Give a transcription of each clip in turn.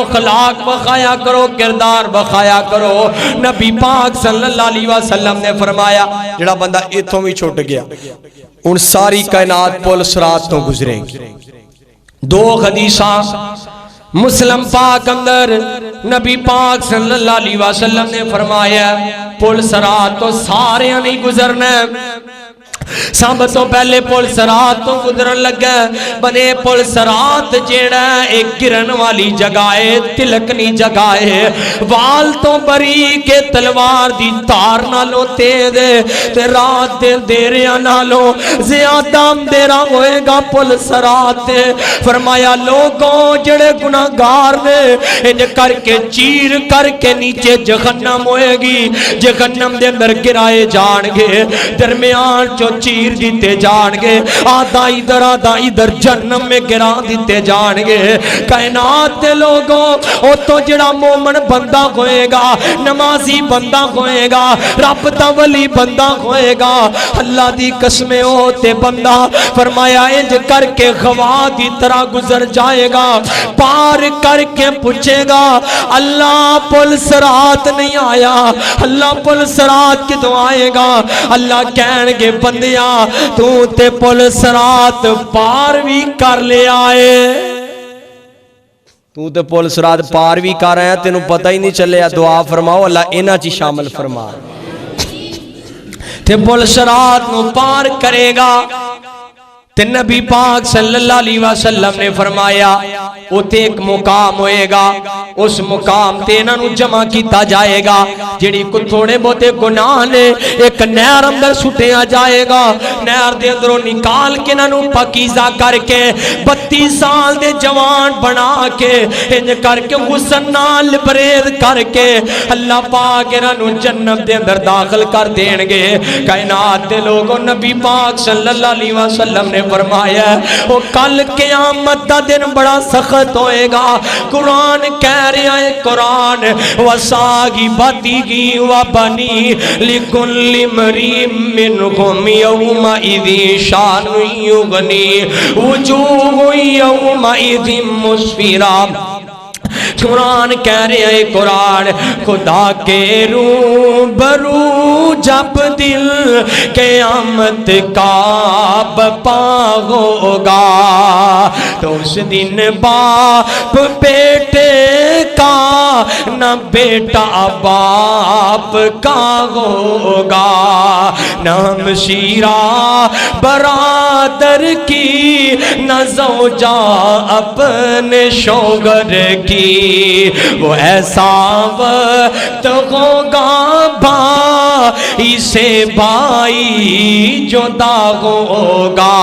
اخلاق بخایا کرو، کردار بخایا کرو۔ نبی پاک صلی اللہ علیہ وسلم نے فرمایا جڑا بندہ ایتھوں بھی چھوٹ گیا ان ساری کائنات پل صراط تو گزرے گی۔ دو حدیثاں مسلم پاک اندر نبی پاک صلی اللہ علیہ وسلم نے فرمایا پل صراط تو سارے نہیں گزرنا ہے، سب تو پہلے پل صراط تو گزرن لگا بنے پل صراط جیڑا ایک گرن والی جگہ ہے، تلکنی جگہ ہے، وال تو بری کے تلوار دی تار نالوں تیز ہے تے رات دے دیریا نالوں زیادہ اندھیرا ہوئے گا پل صراط ہے۔ فرمایا لوگوں جڑے گناہگار نے انج کر کے چیر کر کے نیچے جہنم ہوئے گی، جہنم دے اندر گرائے جان گے، درمیان جو چیر دیتے جان گے، آدھا ادھر جہنم میں گرا دیتے جان گے۔ کائنات دے لوگوں او تو جڑا مومن بندہ ہوئے گا، نمازی بندہ ہوئے گا، رب دا ولی بندہ ہوئے گا، اللہ دی قسمیں ہوتے بندہ فرمایا انج کر کے غوا دی طرح گزر جائے گا، پار کر کے پوچھے گا اللہ پل صراط نہیں آیا، اللہ پل صراط کدوں آئے گا؟ اللہ کہن گے بندیاں تو تے پل صراط پار بھی کر لے آئے، تو تے پل صراط پار بھی کر رہے ہیں، تینوں پتہ ہی نہیں چلے۔ دعا فرماؤ اللہ انہاں چی شامل فرما تے پل صراط نو پار کرے گا تے نبی پاک صلی اللہ علیہ وسلم نے فرمایا اوتے ایک مقام ہوئے گا، اس مقام تے انہاں نو جمع کیتا جائے گا، جڑی کو تھوڑے بہتے گناہ نے ایک نہر اندر سٹیا جائے گا، نہر دے اندروں نکال کے انہاں نو پاکیزہ کر کے 32 سال دے جوان بنا کے انج کر کے حسن نال بریز کر کے اللہ پاک انہاں نو جنت دے اندر داخل کر دین گے۔ کائنات دے لوگوں نبی پاک صلی اللہ علیہ وسلم نے فرمایا وہ کل قیامت دا دن بڑا سخت ہوئے گا۔ قرآن کہہ رہا ہے، قرآن وَصَاحِبَتِهِ وَبَنِيهِ لِكُلِّ امْرِئٍ مِّنْهُمْ يَوْمَئِذٍ شَأْنٌ يُغْنِيهِ وُجُوهٌ يَوْمَئِذٍ مُسْفِرَةٌ۔ قرآن کہہ رہے ہیں، قرآن خدا کے روبرو جب دل قیامت کا بپا ہوگا تو اس دن باپ بیٹے کا نہ بیٹا باپ کا ہوگا، نہ ہمشیرہ برادر کی، نہ زوجہ اپنے شوہر کی، وہ ایسا وقت ہوگا بھائی سے بھائی جدا ہوگا،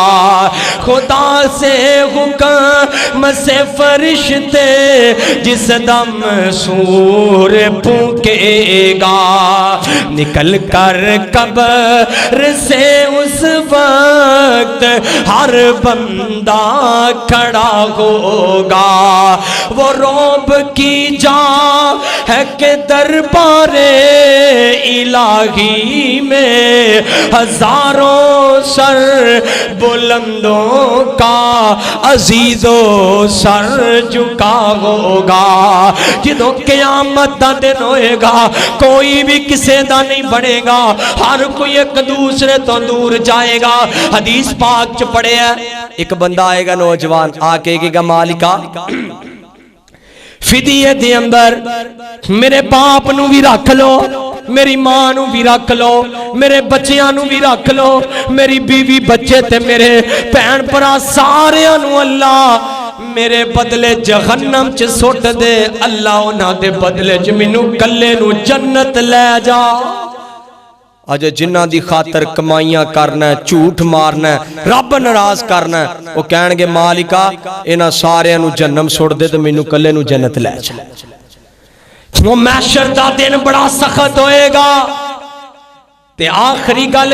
خدا سے حکم سے فرشتے جس دم سور پھونکے گا، نکل کر قبر سے اس وقت ہر بندہ کھڑا ہوگا، وہ روب کی جان ہے کہ دربار الہی میں ہزاروں سر بلندوں کا عزیزوں سر جھکا ہوگا۔ جدوں قیامت دا دن ہوئے گا کوئی بھی کسے دا نہیں بنے گا، ہر کوئی ایک دوسرے تو دور جائے گا۔ حدیث پاک چ پڑھے ہے، ایک بندہ آئے گا نوجوان آ کے کہے گا مالکا فدیے دے اندر میرے باپ نو بھی رکھ لو، میری ماں نو بھی رکھ لو، میرے بچیاں نو بھی رکھ لو، میری بیوی بچے تے میرے بہن بھرا سارے نو اللہ میرے بدلے جہنم چ سٹ دے، اللہ انہاں دے بدلے چ مینوں کلے نو جنت لے جا۔ اج جنہ دی خاطر کمائیاں کرنا ہے، جھوٹ مارنا ہے، رب ناراض کرنا ہے، وہ کہن گے مالکا انہاں سارے نو جہنم سٹ دے تے مینوں کلے نو جنت لے جا۔ وہ محشر دا دن بڑا سخت ہوئے گا تے آخری گل